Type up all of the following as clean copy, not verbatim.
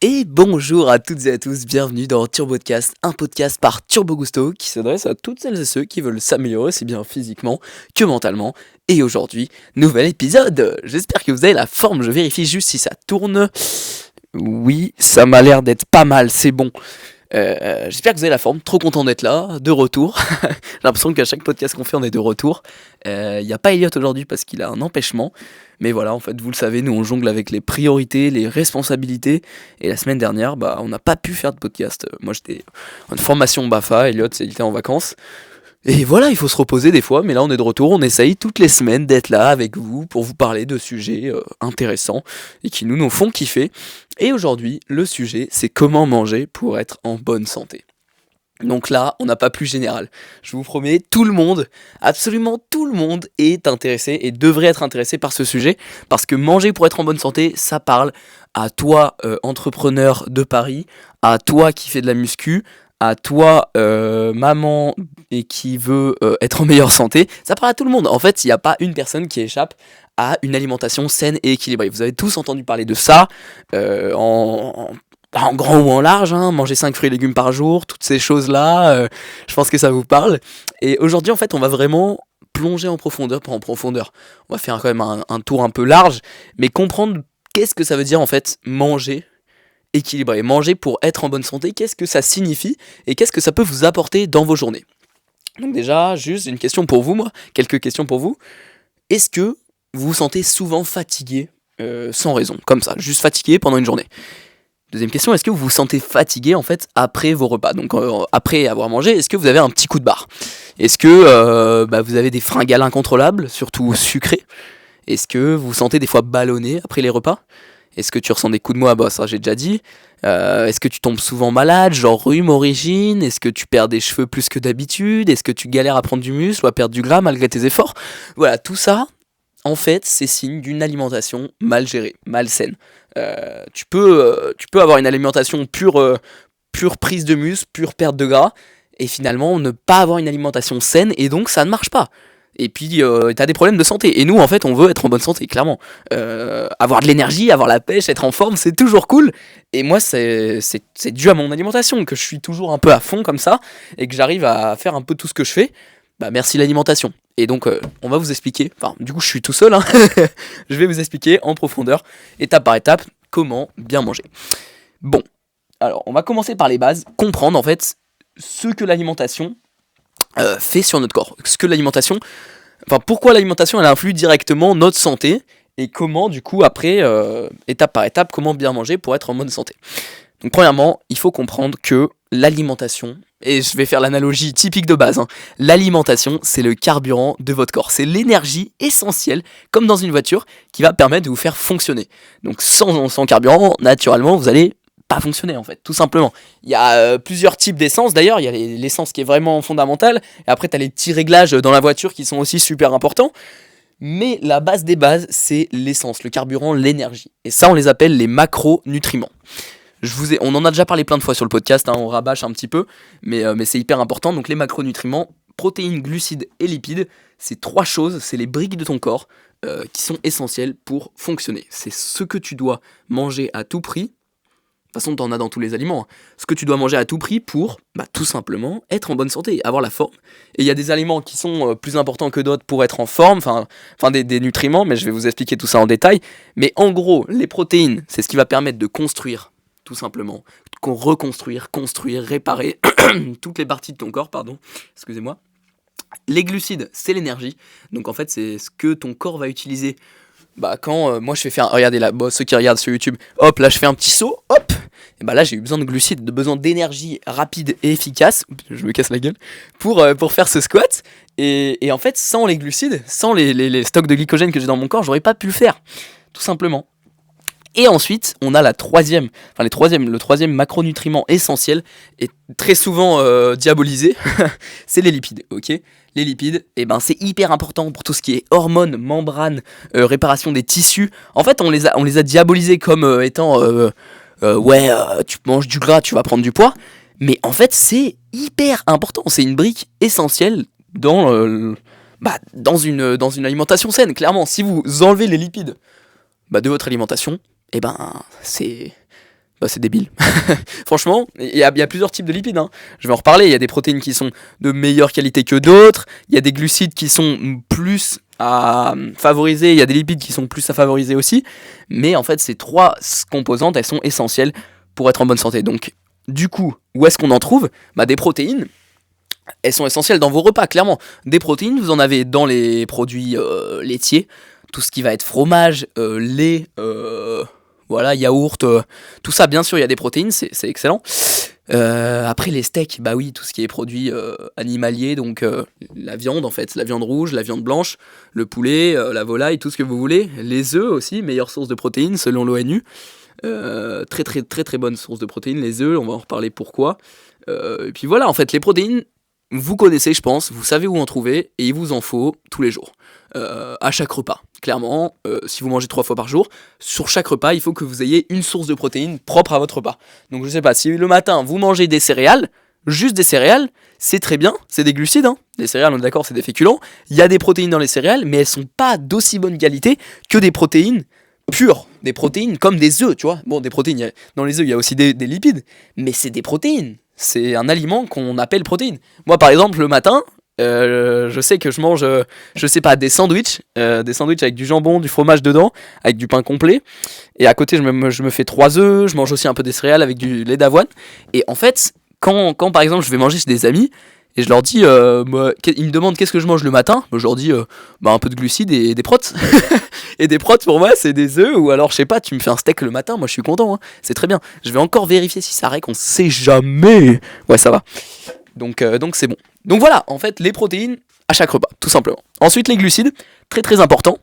Et bonjour à toutes et à tous, bienvenue dans TurboCast, un podcast par Turbo Gusto qui s'adresse à toutes celles et ceux qui veulent s'améliorer aussi bien physiquement que mentalement. Et aujourd'hui, nouvel épisode. J'espère que vous avez la forme, je vérifie juste si ça tourne. Oui, ça m'a l'air d'être pas mal, c'est bon. J'espère que vous avez la forme, trop content d'être là, de retour. J'ai l'impression qu'à chaque podcast qu'on fait, on est de retour. Il n'y a pas Elliot aujourd'hui parce qu'il a un empêchement. Mais voilà, en fait, vous le savez, nous on jongle avec les priorités, les responsabilités. Et la semaine dernière, on n'a pas pu faire de podcast. Moi j'étais en formation BAFA, Elliot il était en vacances. Et voilà, il faut se reposer des fois, mais là on est de retour, on essaye toutes les semaines d'être là avec vous pour vous parler de sujets intéressants et qui nous font kiffer. Et aujourd'hui, le sujet, c'est comment manger pour être en bonne santé. Donc là, on n'a pas plus général. Je vous promets, tout le monde, absolument tout le monde est intéressé et devrait être intéressé par ce sujet, parce que manger pour être en bonne santé, ça parle à toi, entrepreneur de Paris, à toi qui fais de la muscu, à toi, maman et qui veut être en meilleure santé, ça parle à tout le monde. En fait, il n'y a pas une personne qui échappe à une alimentation saine et équilibrée. Vous avez tous entendu parler de ça, en grand ou en large, manger 5 fruits et légumes par jour, toutes ces choses-là, je pense que ça vous parle. Et aujourd'hui, en fait, on va vraiment plonger en profondeur, pas en profondeur. On va faire quand même un tour un peu large, mais comprendre qu'est-ce que ça veut dire, en fait, manger équilibré. Manger pour être en bonne santé, qu'est-ce que ça signifie et qu'est-ce que ça peut vous apporter dans vos journées. Donc déjà, juste une question pour vous, quelques questions pour vous. Est-ce que vous vous sentez souvent fatigué sans raison, comme ça, juste fatigué pendant une journée? Deuxième question, est-ce que vous vous sentez fatigué en fait après vos repas? Donc après avoir mangé, est-ce que vous avez un petit coup de barre? Est-ce que vous avez des fringales incontrôlables, surtout sucrées? Est-ce que vous vous sentez des fois ballonné après les repas? Est-ce que tu ressens des coups de mou? Ça j'ai déjà dit. Est-ce que tu tombes souvent malade, genre rhume, origine? Est-ce que tu perds des cheveux plus que d'habitude? Est-ce que tu galères à prendre du muscle ou à perdre du gras malgré tes efforts? Voilà, tout ça, en fait, c'est signe d'une alimentation mal gérée, malsaine. Tu peux avoir une alimentation pure prise de muscle, pure perte de gras, et finalement ne pas avoir une alimentation saine, et donc ça ne marche pas. Et puis t'as des problèmes de santé. Et nous, en fait, on veut être en bonne santé, clairement. Avoir de l'énergie, avoir la pêche, être en forme, c'est toujours cool. Et moi, c'est dû à mon alimentation, que je suis toujours un peu à fond comme ça, et que j'arrive à faire un peu tout ce que je fais. Merci l'alimentation. Et donc, on va vous expliquer. Enfin, du coup, je suis tout seul. Je vais vous expliquer en profondeur, étape par étape, comment bien manger. Bon, alors, on va commencer par les bases. Comprendre, en fait, ce que l'alimentation fait sur notre corps. Pourquoi l'alimentation elle influe directement notre santé et comment du coup après étape par étape comment bien manger pour être en bonne santé. Donc premièrement il faut comprendre que l'alimentation, et je vais faire l'analogie typique de base, l'alimentation c'est le carburant de votre corps, c'est l'énergie essentielle comme dans une voiture qui va permettre de vous faire fonctionner. Donc sans carburant naturellement vous allez pas fonctionner en fait, tout simplement. Il y a plusieurs types d'essence d'ailleurs, il y a l'essence qui est vraiment fondamentale, et après tu as les petits réglages dans la voiture qui sont aussi super importants, mais la base des bases c'est l'essence, le carburant, l'énergie. Et ça on les appelle les macronutriments. On en a déjà parlé plein de fois sur le podcast, on rabâche un petit peu, mais c'est hyper important. Donc les macronutriments, protéines, glucides et lipides, c'est 3 choses, c'est les briques de ton corps qui sont essentielles pour fonctionner. C'est ce que tu dois manger à tout prix. De toute façon, t'en as dans tous les aliments. Ce que tu dois manger à tout prix pour, tout simplement, être en bonne santé, avoir la forme. Et il y a des aliments qui sont plus importants que d'autres pour être en forme, des nutriments, mais je vais vous expliquer tout ça en détail. Mais en gros, les protéines, c'est ce qui va permettre de construire, tout simplement, reconstruire, construire, réparer toutes les parties de ton corps, excusez-moi. Les glucides, c'est l'énergie. Donc en fait, c'est ce que ton corps va utiliser. Quand moi je fais faire, regardez là, ceux qui regardent sur YouTube, hop, là je fais un petit saut, hop, et là j'ai eu besoin de glucides, de besoin d'énergie rapide et efficace, je me casse la gueule, pour faire ce squat, et en fait sans les glucides, sans les stocks de glycogène que j'ai dans mon corps, j'aurais pas pu le faire, tout simplement. Et ensuite, on a le troisième macronutriment essentiel et très souvent diabolisé, c'est les lipides, ok? Les lipides, c'est hyper important pour tout ce qui est hormones, membranes, réparation des tissus. En fait, on les a diabolisés comme étant tu manges du gras, tu vas prendre du poids. Mais en fait, c'est hyper important. C'est une brique essentielle dans une alimentation saine. Clairement, si vous enlevez les lipides de votre alimentation, C'est débile. Franchement, il y a plusieurs types de lipides, hein. Je vais en reparler. Il y a des protéines qui sont de meilleure qualité que d'autres. Il y a des glucides qui sont plus à favoriser. Il y a des lipides qui sont plus à favoriser aussi. Mais en fait, ces trois composantes, elles sont essentielles pour être en bonne santé. Donc, du coup, où est-ce qu'on en trouve ? Des protéines, elles sont essentielles dans vos repas, clairement. Des protéines, vous en avez dans les produits laitiers. Tout ce qui va être fromage, lait... Voilà, yaourt, tout ça, bien sûr, il y a des protéines, c'est excellent. Après, les steaks, oui, tout ce qui est produit animalier, donc la viande, en fait, la viande rouge, la viande blanche, le poulet, la volaille, tout ce que vous voulez. Les œufs aussi, meilleure source de protéines selon l'ONU. Très, très, très, très bonne source de protéines, les œufs, on va en reparler pourquoi. Et puis voilà, en fait, les protéines, vous connaissez, je pense, vous savez où en trouver, et il vous en faut tous les jours. À chaque repas. Clairement, si vous mangez 3 fois par jour, sur chaque repas, il faut que vous ayez une source de protéines propre à votre repas. Donc je sais pas, si le matin vous mangez des céréales, juste des céréales, c'est très bien, c'est des glucides, hein. Les céréales, on est d'accord, c'est des féculents. Il y a des protéines dans les céréales, mais elles sont pas d'aussi bonne qualité que des protéines pures. Des protéines comme des œufs, tu vois. Bon, des protéines, dans les œufs, il y a aussi des lipides, mais c'est des protéines. C'est un aliment qu'on appelle protéine. Moi, par exemple, le matin, je sais que je mange, je sais pas, des sandwichs avec du jambon, du fromage dedans, avec du pain complet. Et à côté, je me fais 3 œufs, je mange aussi un peu des céréales avec du lait d'avoine. Et en fait, quand par exemple, je vais manger chez des amis, et je leur dis, ils me demandent qu'est-ce que je mange le matin, je leur dis, un peu de glucides et des protes. Et des protes, pour moi, c'est des œufs, ou alors, je sais pas, tu me fais un steak le matin, moi je suis content, hein. C'est très bien. Je vais encore vérifier si ça règle, on sait jamais. Ouais, ça va. Donc c'est bon. Donc voilà, en fait, les protéines à chaque repas, tout simplement. Ensuite, les glucides, très très important.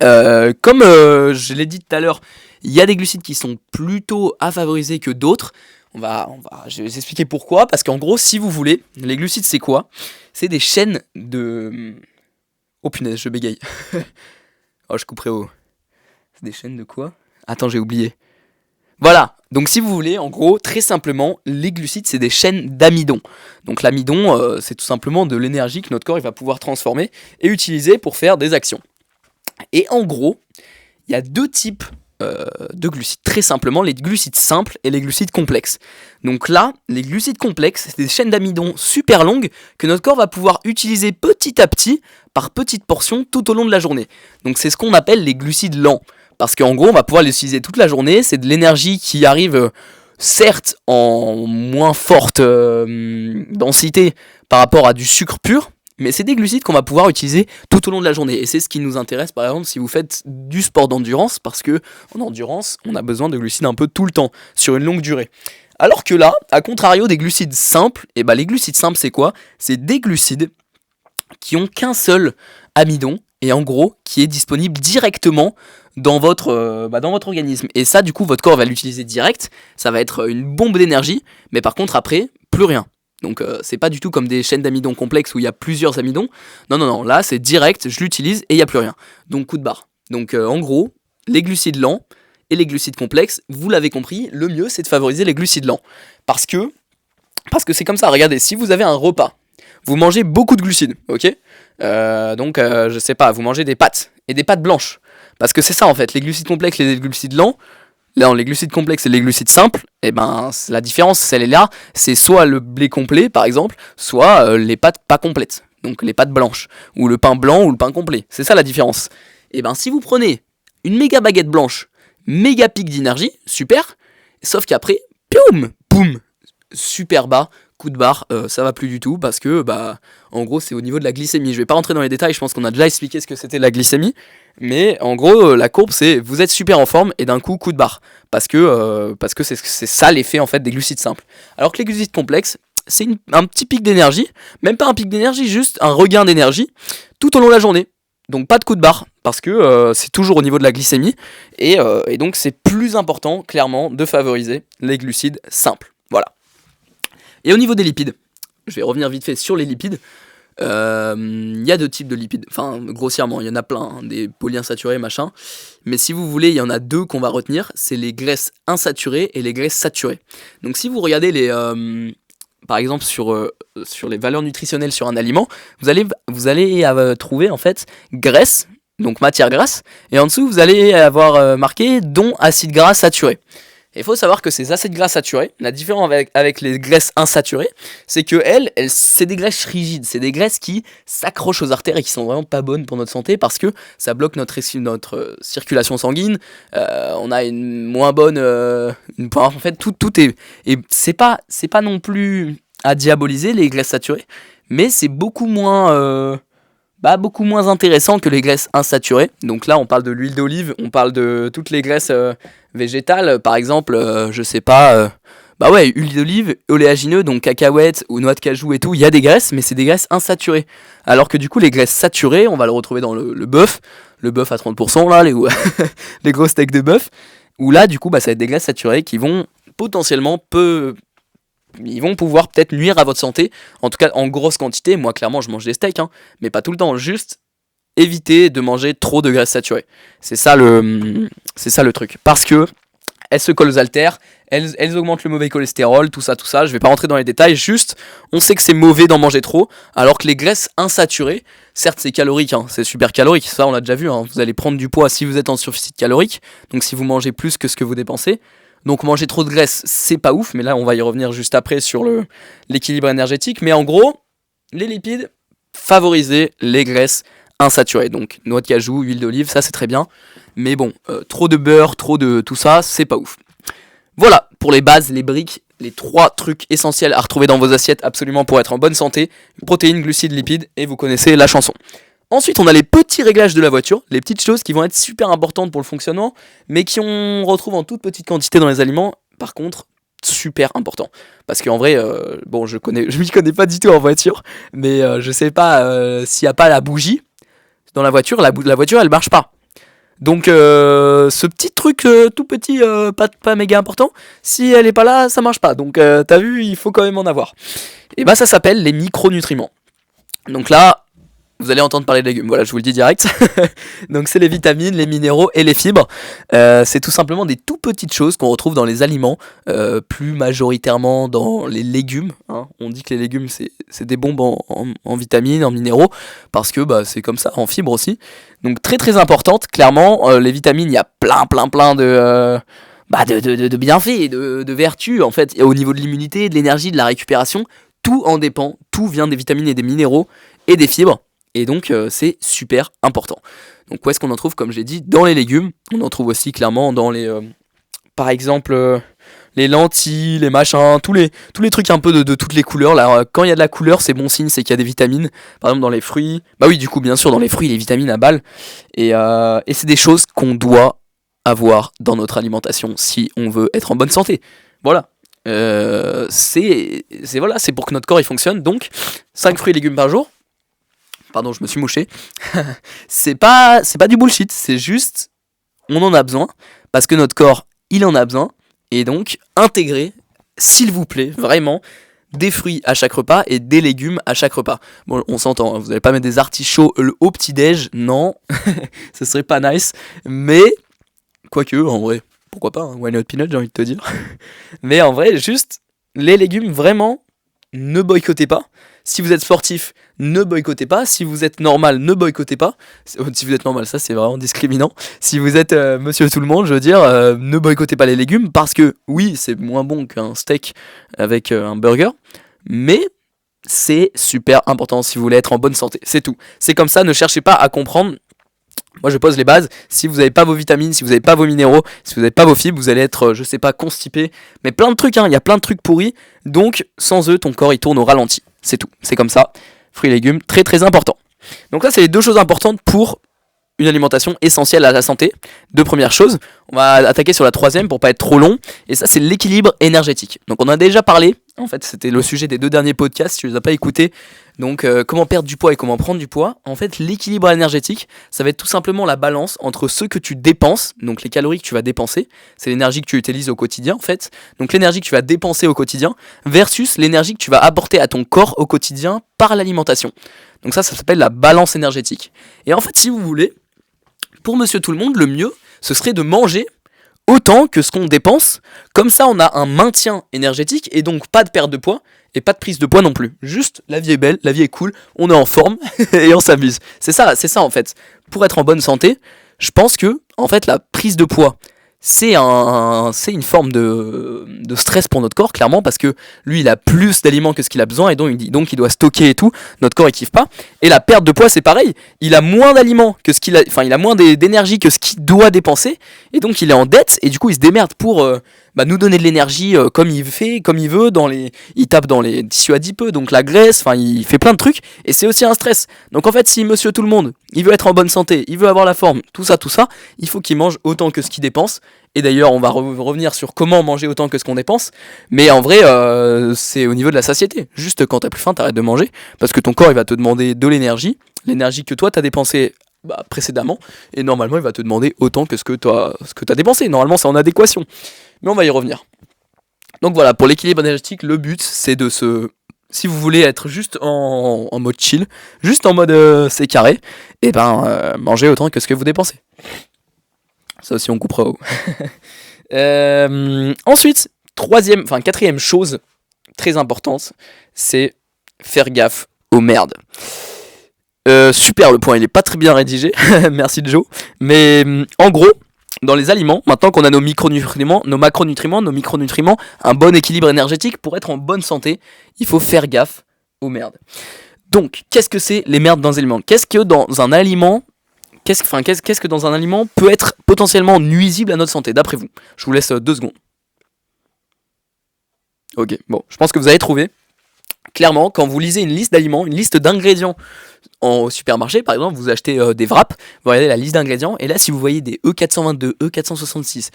Comme je l'ai dit tout à l'heure, il y a des glucides qui sont plutôt à favoriser que d'autres. Je vais vous expliquer pourquoi. Parce qu'en gros, si vous voulez, les glucides, c'est quoi ? C'est des chaînes de... Oh punaise, je bégaye. Oh, je couperai au... C'est des chaînes de quoi ? Attends, j'ai oublié. Voilà, donc si vous voulez, en gros, très simplement, les glucides, c'est des chaînes d'amidon. Donc l'amidon, c'est tout simplement de l'énergie que notre corps il va pouvoir transformer et utiliser pour faire des actions. Et en gros, il y a 2 types de glucides. Très simplement, les glucides simples et les glucides complexes. Donc là, les glucides complexes, c'est des chaînes d'amidon super longues que notre corps va pouvoir utiliser petit à petit, par petites portions, tout au long de la journée. Donc c'est ce qu'on appelle les glucides lents. Parce qu'en gros, on va pouvoir les utiliser toute la journée. C'est de l'énergie qui arrive, certes, en moins forte densité par rapport à du sucre pur. Mais c'est des glucides qu'on va pouvoir utiliser tout au long de la journée. Et c'est ce qui nous intéresse, par exemple, si vous faites du sport d'endurance. Parce que en endurance, on a besoin de glucides un peu tout le temps, sur une longue durée. Alors que là, à contrario des glucides simples, les glucides simples, c'est quoi ? C'est des glucides qui ont qu'un seul amidon. Et en gros, qui est disponible directement dans votre organisme. Et ça, du coup, votre corps va l'utiliser direct. Ça va être une bombe d'énergie. Mais par contre, après, plus rien. Donc, c'est pas du tout comme des chaînes d'amidon complexes où il y a plusieurs amidons. Non. Là, c'est direct, je l'utilise et il n'y a plus rien. Donc, coup de barre. Donc, en gros, les glucides lents et les glucides complexes, vous l'avez compris, le mieux, c'est de favoriser les glucides lents. Parce que c'est comme ça. Regardez, si vous avez un repas, vous mangez beaucoup de glucides, ok ? Je sais pas, vous mangez des pâtes, et des pâtes blanches. Parce que c'est ça en fait, les glucides complexes et les glucides lents, là, les glucides complexes et les glucides simples, la différence, elle est là, c'est soit le blé complet par exemple, soit les pâtes pas complètes, donc les pâtes blanches, ou le pain blanc ou le pain complet, c'est ça la différence. Si vous prenez une méga baguette blanche, méga pic d'énergie, super, sauf qu'après, poum, super bas, coup de barre, ça va plus du tout parce que en gros c'est au niveau de la glycémie. Je vais pas rentrer dans les détails, je pense qu'on a déjà expliqué ce que c'était la glycémie, mais en gros la courbe c'est vous êtes super en forme et d'un coup de barre parce que c'est ça l'effet en fait des glucides simples. Alors que les glucides complexes, c'est un petit pic d'énergie, même pas un pic d'énergie, juste un regain d'énergie tout au long de la journée. Donc pas de coup de barre parce que c'est toujours au niveau de la glycémie et donc c'est plus important clairement de favoriser les glucides simples. Voilà. Et au niveau des lipides, je vais revenir vite fait sur les lipides. Il y a 2 types de lipides, enfin grossièrement, il y en a plein, hein, des polyinsaturés, machin. Mais si vous voulez, il y en a 2 qu'on va retenir, c'est les graisses insaturées et les graisses saturées. Donc si vous regardez par exemple sur les valeurs nutritionnelles sur un aliment, vous allez trouver en fait graisse, donc matière grasse, et en dessous vous allez avoir marqué dont acide gras saturé. Et il faut savoir que ces acides gras saturés, la différence avec les graisses insaturées, c'est que c'est des graisses rigides, c'est des graisses qui s'accrochent aux artères et qui sont vraiment pas bonnes pour notre santé parce que ça bloque notre circulation sanguine, on a une moins bonne... en fait, tout est... Et c'est pas non plus à diaboliser les graisses saturées, mais c'est beaucoup moins intéressant que les graisses insaturées. Donc là, on parle de l'huile d'olive, on parle de toutes les graisses végétales, par exemple, huile d'olive, oléagineux, donc cacahuètes ou noix de cajou et tout, il y a des graisses, mais c'est des graisses insaturées. Alors que du coup, les graisses saturées, on va le retrouver dans le bœuf à 30%, là, les gros steaks de bœuf, où là, du coup, ça va être des graisses saturées qui vont potentiellement ils vont pouvoir peut-être nuire à votre santé, en tout cas en grosse quantité. Moi clairement je mange des steaks, mais pas tout le temps, juste éviter de manger trop de graisses saturées. C'est ça le truc, parce que elles se collent aux haltères, elles augmentent le mauvais cholestérol, tout ça, je vais pas rentrer dans les détails, juste on sait que c'est mauvais d'en manger trop, alors que les graisses insaturées, certes c'est calorique, c'est super calorique, ça on l'a déjà vu, vous allez prendre du poids si vous êtes en surficit calorique, donc si vous mangez plus que ce que vous dépensez. Donc manger trop de graisse, c'est pas ouf, mais là on va y revenir juste après sur l'équilibre énergétique. Mais en gros, les lipides, favoriser les graisses insaturées. Donc noix de cajou, huile d'olive, ça c'est très bien. Mais bon, trop de beurre, trop de tout ça, c'est pas ouf. Voilà, pour les bases, les briques, les 3 trucs essentiels à retrouver dans vos assiettes absolument pour être en bonne santé. Protéines, glucides, lipides, et vous connaissez la chanson. Ensuite, on a les petits réglages de la voiture, les petites choses qui vont être super importantes pour le fonctionnement, mais on retrouve en toute petite quantité dans les aliments. Par contre, super important. Parce qu'en vrai, je m'y connais pas du tout en voiture, mais je sais pas s'il n'y a pas la bougie dans la voiture, la voiture elle marche pas. Donc ce petit truc tout petit, pas méga important, si elle est pas là, ça marche pas. Donc t'as vu, il faut quand même en avoir. Et ça s'appelle les micronutriments. Donc là, vous allez entendre parler de légumes, voilà, je vous le dis direct. Donc c'est les vitamines, les minéraux et les fibres. C'est tout simplement des tout petites choses qu'on retrouve dans les aliments, plus majoritairement dans les légumes. On dit que les légumes c'est des bombes en vitamines, en minéraux, parce que c'est comme ça, en fibres aussi. Donc très très importante, clairement, les vitamines, il y a plein de bienfaits, de vertus en fait, au niveau de l'immunité, de l'énergie, de la récupération. Tout en dépend, tout vient des vitamines et des minéraux et des fibres. Et donc c'est super important. Donc où est-ce qu'on en trouve, comme j'ai dit, dans les légumes. On en trouve aussi clairement dans les... par exemple, les lentilles, les machins, tous les trucs un peu de toutes les couleurs. Là, quand il y a de la couleur, c'est bon signe, c'est qu'il y a des vitamines. Par exemple dans les fruits. Bah oui, du coup, bien sûr, dans les fruits, les vitamines à balles. Et c'est des choses qu'on doit avoir dans notre alimentation si on veut être en bonne santé. Voilà. C'est pour que notre corps il fonctionne. Donc 5 fruits et légumes par jour. Pardon, je me suis mouché. c'est pas du bullshit, c'est juste on en a besoin parce que notre corps il en a besoin, et donc intégrez, s'il vous plaît, vraiment des fruits à chaque repas et des légumes à chaque repas. Bon, on s'entend, vous n'allez pas mettre des artichauts au petit-déj, non, ce serait pas nice, mais quoique en vrai, pourquoi pas, why not peanut, j'ai envie de te dire. Mais en vrai, juste les légumes, vraiment, ne boycottez pas. Si vous êtes sportif, ne boycottez pas. Si vous êtes normal, ne boycottez pas. Si vous êtes normal, ça c'est vraiment discriminant. Si vous êtes monsieur tout le monde, je veux dire, ne boycottez pas les légumes, parce que oui, c'est moins bon qu'un steak avec un burger, mais c'est super important si vous voulez être en bonne santé. C'est tout. C'est comme ça, ne cherchez pas à comprendre. Moi je pose les bases. Si vous n'avez pas vos vitamines, si vous n'avez pas vos minéraux, si vous n'avez pas vos fibres, vous allez être, je sais pas, constipé. Mais plein de trucs, il y a plein de trucs pourris. Donc sans eux, ton corps il tourne au ralenti. C'est tout, c'est comme ça. Fruits et légumes, très très important. Donc là, c'est les 2 choses importantes pour une alimentation essentielle à la santé. 2 premières choses. On va attaquer sur la 3e pour pas être trop long. Et ça, c'est l'équilibre énergétique. Donc on en a déjà parlé. En fait, c'était le sujet des 2 derniers podcasts, si tu les as pas écoutés. Donc comment perdre du poids et comment prendre du poids. En fait, l'équilibre énergétique, ça va être tout simplement la balance entre ce que tu dépenses, donc les calories que tu vas dépenser, c'est l'énergie que tu utilises au quotidien en fait, donc l'énergie que tu vas dépenser au quotidien, versus l'énergie que tu vas apporter à ton corps au quotidien par l'alimentation. Donc ça s'appelle la balance énergétique. Et en fait, si vous voulez, pour monsieur tout le monde, le mieux, ce serait de manger autant que ce qu'on dépense. Comme ça, on a un maintien énergétique et donc pas de perte de poids et pas de prise de poids non plus. Juste, la vie est belle, la vie est cool, on est en forme et on s'amuse. C'est ça en fait. Pour être en bonne santé, je pense que en fait la prise de poids, c'est une forme de stress pour notre corps, clairement, parce que lui, il a plus d'aliments que ce qu'il a besoin, et donc il doit stocker et tout. Notre corps, il kiffe pas. Et la perte de poids, c'est pareil. Il a moins d'aliments que ce qu'il a, enfin, il a moins d'énergie que ce qu'il doit dépenser, et donc il est en dette, et du coup, il se démerde pour nous donner de l'énergie comme il fait, comme il veut. Il tape dans les tissus adipeux, donc la graisse, enfin, il fait plein de trucs, et c'est aussi un stress. Donc en fait, si monsieur tout le monde, il veut être en bonne santé, il veut avoir la forme, tout ça, il faut qu'il mange autant que ce qu'il dépense. Et d'ailleurs, on va revenir sur comment manger autant que ce qu'on dépense. Mais en vrai, c'est au niveau de la satiété. Juste quand t'as plus faim, t'arrêtes de manger. Parce que ton corps, il va te demander de l'énergie. L'énergie que toi, t'as dépensée précédemment. Et normalement, il va te demander autant que ce que t'as dépensé. Normalement, c'est en adéquation. Mais on va y revenir. Donc voilà, pour l'équilibre énergétique, le but, c'est de se... Si vous voulez être juste en mode chill, juste en mode c'est carré, et mangez autant que ce que vous dépensez. Ça aussi on coupera haut. Ensuite, quatrième chose très importante, c'est faire gaffe aux merdes. Super, le point il est pas très bien rédigé, merci Joe. Mais en gros, dans les aliments, maintenant qu'on a nos macronutriments, nos micronutriments, un bon équilibre énergétique, pour être en bonne santé, il faut faire gaffe aux merdes. Donc, qu'est-ce que c'est les merdes dans les aliments ? Qu'est-ce que dans un aliment peut être potentiellement nuisible à notre santé, d'après vous ? Je vous laisse 2 secondes. Ok, bon, je pense que vous avez trouvé. Clairement, quand vous lisez une liste d'aliments, une liste d'ingrédients au supermarché, par exemple, vous achetez des wraps, vous regardez la liste d'ingrédients, et là, si vous voyez des E422, E466,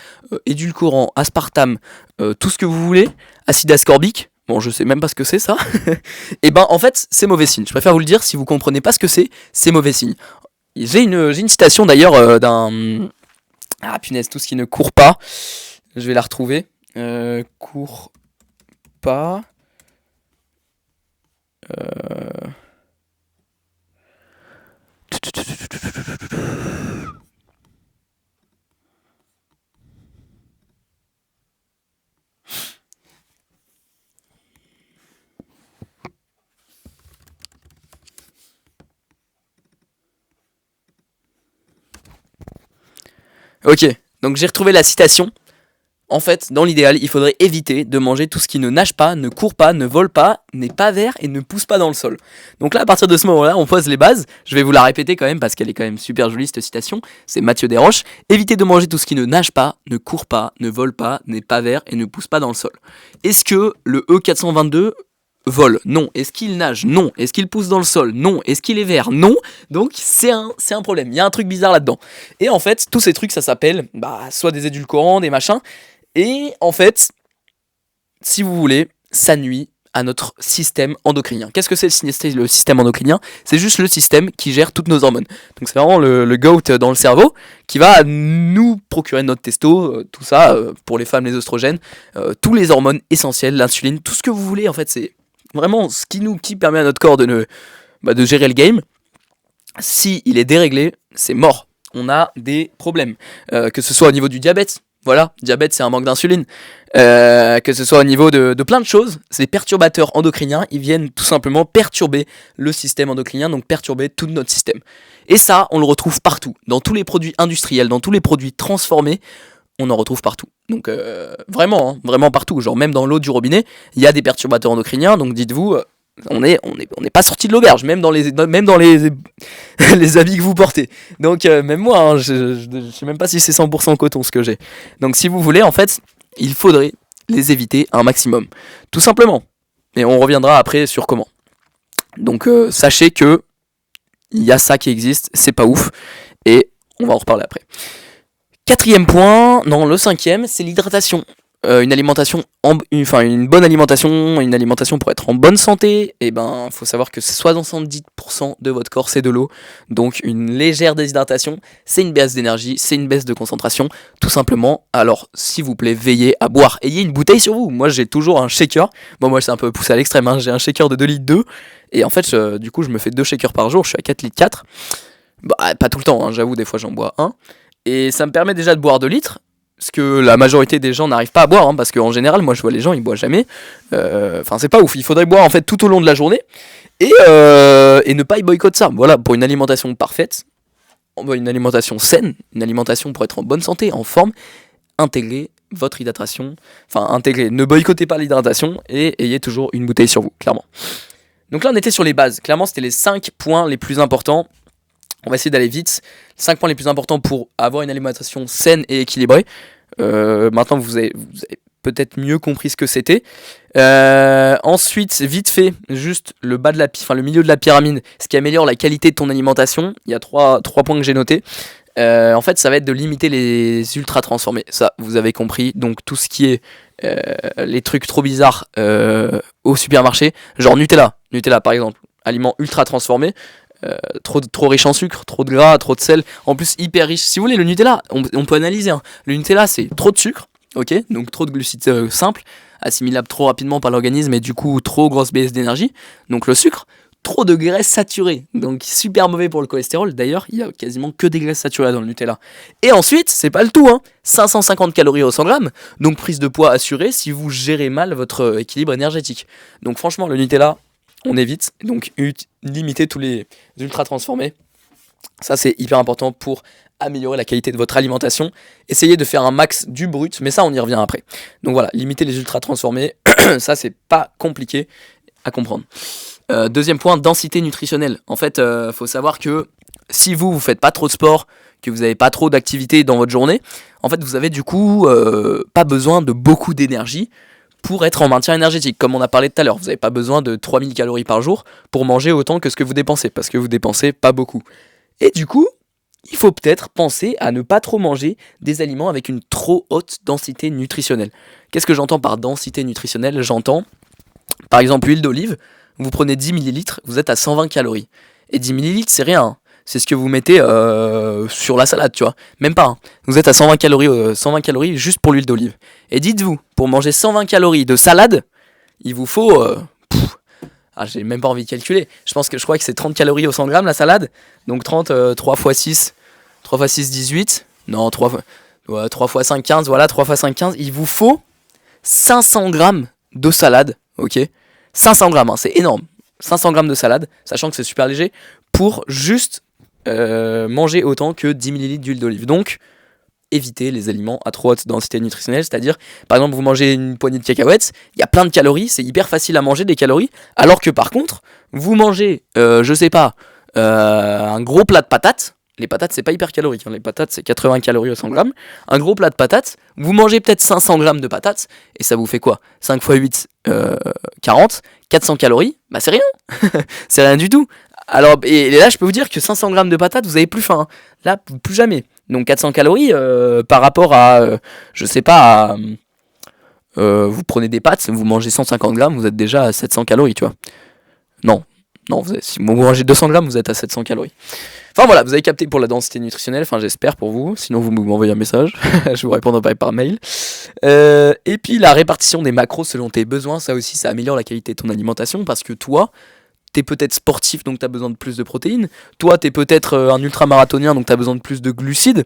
édulcorants, aspartame, tout ce que vous voulez, acide ascorbique, bon, je sais même pas ce que c'est ça, et en fait, c'est mauvais signe. Je préfère vous le dire, si vous comprenez pas ce que c'est mauvais signe. J'ai une citation d'ailleurs d'un... Ah punaise, tout ce qui ne court pas. Je vais la retrouver. Court pas. Ok, donc j'ai retrouvé la citation. En fait, dans l'idéal, il faudrait éviter de manger tout ce qui ne nage pas, ne court pas, ne vole pas, n'est pas vert et ne pousse pas dans le sol. Donc là, à partir de ce moment-là, on pose les bases. Je vais vous la répéter quand même parce qu'elle est quand même super jolie cette citation. C'est Mathieu Desroches. Évitez de manger tout ce qui ne nage pas, ne court pas, ne vole pas, n'est pas vert et ne pousse pas dans le sol. Est-ce que le E422 vole ? Non. Est-ce qu'il nage ? Non. Est-ce qu'il pousse dans le sol ? Non. Est-ce qu'il est vert ? Non. Donc c'est un problème. Il y a un truc bizarre là-dedans. Et en fait, tous ces trucs, ça s'appelle soit des édulcorants, des machins. Et en fait, si vous voulez, ça nuit à notre système endocrinien. Qu'est-ce que c'est le système endocrinien ? C'est juste le système qui gère toutes nos hormones. Donc c'est vraiment le goat dans le cerveau qui va nous procurer notre testo, tout ça, pour les femmes, les oestrogènes, tous les hormones essentielles, l'insuline, tout ce que vous voulez. En fait, c'est vraiment ce qui permet à notre corps de gérer le game. Si il est déréglé, c'est mort. On a des problèmes. Que ce soit au niveau du diabète. Voilà, diabète c'est un manque d'insuline. Que ce soit au niveau de plein de choses, ces perturbateurs endocriniens, ils viennent tout simplement perturber le système endocrinien, donc perturber tout notre système. Et ça, on le retrouve partout, dans tous les produits industriels, dans tous les produits transformés, on en retrouve partout. Donc vraiment partout, genre même dans l'eau du robinet, il y a des perturbateurs endocriniens, donc dites-vous... On n'est pas sorti de l'auberge, même dans les les habits que vous portez. Donc même moi, je sais même pas si c'est 100% coton ce que j'ai. Donc si vous voulez, en fait, il faudrait les éviter un maximum, tout simplement. Et on reviendra après sur comment. Donc sachez que il y a ça qui existe, c'est pas ouf, et on va en reparler après. 4e point, non le 5e, c'est l'hydratation. Une bonne alimentation, une alimentation pour être en bonne santé, et faut savoir que 70% de votre corps c'est de l'eau, donc une légère déshydratation, c'est une baisse d'énergie, c'est une baisse de concentration, tout simplement. Alors s'il vous plaît, veillez à boire, ayez une bouteille sur vous. Moi j'ai toujours un shaker, moi c'est un peu poussé à l'extrême, j'ai un shaker de 2 litres 2, et en fait du coup je me fais 2 shakers par jour, je suis à 4 litres 4, pas tout le temps, j'avoue, des fois j'en bois un, et ça me permet déjà de boire 2 litres, ce que la majorité des gens n'arrivent pas à boire, parce qu'en général, moi je vois les gens, ils boivent jamais. C'est pas ouf. Il faudrait boire en fait tout au long de la journée et ne pas y boycotter ça. Voilà, pour une alimentation parfaite, une alimentation saine, une alimentation pour être en bonne santé, en forme. intégrer votre hydratation, ne boycottez pas l'hydratation et ayez toujours une bouteille sur vous, clairement. Donc là on était sur les bases, clairement c'était les 5 points les plus importants. On va essayer d'aller vite. 5 points les plus importants pour avoir une alimentation saine et équilibrée. Maintenant vous avez peut-être mieux compris ce que c'était. Ensuite, vite fait, juste le milieu de la pyramide, ce qui améliore la qualité de ton alimentation. Il y a 3 points que j'ai notés. En fait, ça va être de limiter les ultra transformés. Ça, vous avez compris. Donc tout ce qui est les trucs trop bizarres au supermarché, genre Nutella par exemple, aliment ultra transformé. Trop riche en sucre, trop de gras, trop de sel, en plus hyper riche. Si vous voulez, le Nutella, on peut analyser, hein. Le Nutella c'est trop de sucre, ok, donc trop de glucides simples, assimilables trop rapidement par l'organisme et du coup trop grosse baisse d'énergie, donc le sucre, trop de graisses saturées, donc super mauvais pour le cholestérol. D'ailleurs, il y a quasiment que des graisses saturées dans le Nutella. Et ensuite, c'est pas le tout, hein, 550 calories au 100 grammes, donc prise de poids assurée si vous gérez mal votre équilibre énergétique. Donc franchement, le Nutella, on évite, donc limiter tous les ultra transformés. Ça c'est hyper important pour améliorer la qualité de votre alimentation. Essayez de faire un max du brut, mais ça on y revient après. Donc voilà, limiter les ultra transformés, ça c'est pas compliqué à comprendre. Deuxième point, densité nutritionnelle. En fait, faut savoir que si vous faites pas trop de sport, que vous n'avez pas trop d'activité dans votre journée, en fait vous avez du coup pas besoin de beaucoup d'énergie pour être en maintien énergétique, comme on a parlé tout à l'heure. Vous n'avez pas besoin de 3000 calories par jour pour manger autant que ce que vous dépensez, parce que vous dépensez pas beaucoup. Et du coup, il faut peut-être penser à ne pas trop manger des aliments avec une trop haute densité nutritionnelle. Qu'est-ce que j'entends par densité nutritionnelle ? J'entends, par exemple, l'huile d'olive, vous prenez 10 ml, vous êtes à 120 calories. Et 10 ml, c'est rien, hein. C'est ce que vous mettez sur la salade, tu vois. Même pas, hein. Vous êtes à 120 calories juste pour l'huile d'olive. Et dites-vous, pour manger 120 calories de salade, il vous faut... j'ai même pas envie de calculer. Je crois que c'est 30 calories au 100 grammes la salade. Donc 30, 3 x 6, 3 x 6, 18. Non, 3 x 5, 15. Voilà, 3 x 5, 15. Il vous faut 500 grammes de salade, ok ? 500 grammes, hein, c'est énorme. 500 grammes de salade, sachant que c'est super léger, pour juste manger autant que 10 ml d'huile d'olive. Donc, évitez les aliments à trop haute densité nutritionnelle, c'est-à-dire, par exemple, vous mangez une poignée de cacahuètes, il y a plein de calories, c'est hyper facile à manger des calories, alors que par contre, vous mangez, un gros plat de patates. Les patates, c'est pas hyper calorique, hein. Les patates, c'est 80 calories au 100 grammes. Un gros plat de patates, vous mangez peut-être 500 grammes de patates, et ça vous fait quoi ? 5 x 8, 40, 400 calories, bah c'est rien. C'est rien du tout. Alors, et là, je peux vous dire que 500 grammes de patates, vous avez plus faim, hein. Là, plus jamais. Donc 400 calories par rapport à, vous prenez des pâtes, vous mangez 150 grammes, vous êtes déjà à 700 calories, tu vois. Non, si vous mangez 200 grammes, vous êtes à 700 calories. Enfin voilà, vous avez capté pour la densité nutritionnelle, j'espère pour vous, sinon vous m'envoyez un message, je vous répondrai par mail. Et puis la répartition des macros selon tes besoins, ça aussi ça améliore la qualité de ton alimentation, parce que toi, t'es peut-être sportif donc t'as besoin de plus de protéines, toi t'es peut-être un ultramarathonien donc t'as besoin de plus de glucides.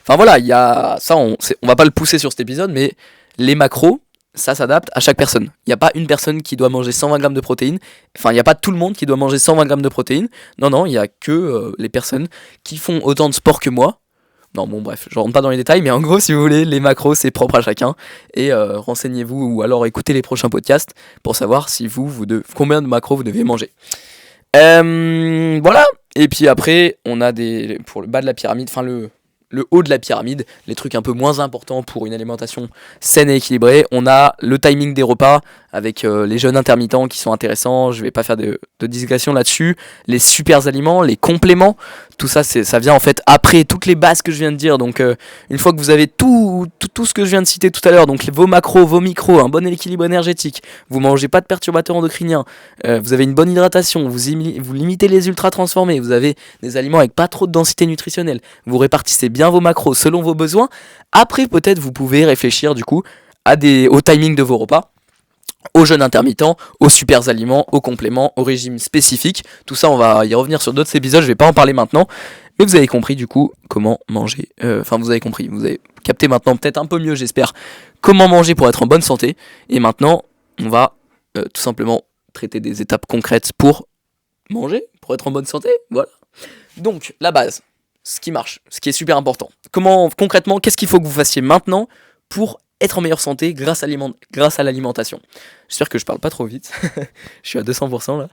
Enfin voilà, il y a ça, on va pas le pousser sur cet épisode, mais les macros, ça s'adapte à chaque personne. Il n'y a pas une personne qui doit manger 120 grammes de protéines. Enfin, il n'y a pas tout le monde qui doit manger 120 grammes de protéines. Non, il n'y a que les personnes qui font autant de sport que moi. Non, bon, bref, je rentre pas dans les détails, mais en gros, si vous voulez, les macros, c'est propre à chacun. Et renseignez-vous ou alors écoutez les prochains podcasts pour savoir si combien de macros vous devez manger. Voilà. Et puis après, on a pour le bas de la pyramide, le haut de la pyramide, les trucs un peu moins importants pour une alimentation saine et équilibrée. On a le timing des repas avec les jeûnes intermittents qui sont intéressants. Je vais pas faire de digression là-dessus. Les super aliments, les compléments, tout ça, ça vient en fait après toutes les bases que je viens de dire. Donc une fois que vous avez tout ce que je viens de citer tout à l'heure, donc vos macros, vos micros, un bon équilibre énergétique, vous mangez pas de perturbateurs endocriniens, vous avez une bonne hydratation, vous limitez les ultra transformés, vous avez des aliments avec pas trop de densité nutritionnelle, vous répartissez bien vos macros selon vos besoins. Après peut-être vous pouvez réfléchir du coup au timing de vos repas, aux jeûnes intermittents, aux super aliments, aux compléments, aux régimes spécifiques. Tout ça, on va y revenir sur d'autres épisodes, je vais pas en parler maintenant. Mais vous avez compris du coup comment manger. Vous avez compris, vous avez capté maintenant peut-être un peu mieux, j'espère, comment manger pour être en bonne santé. Et maintenant, on va tout simplement traiter des étapes concrètes pour manger, pour être en bonne santé. Voilà. Donc, la base, ce qui marche, ce qui est super important. Comment, concrètement, qu'est-ce qu'il faut que vous fassiez maintenant pour être en meilleure santé grâce à l'alimentation. J'espère que je parle pas trop vite. Je suis à 200% là.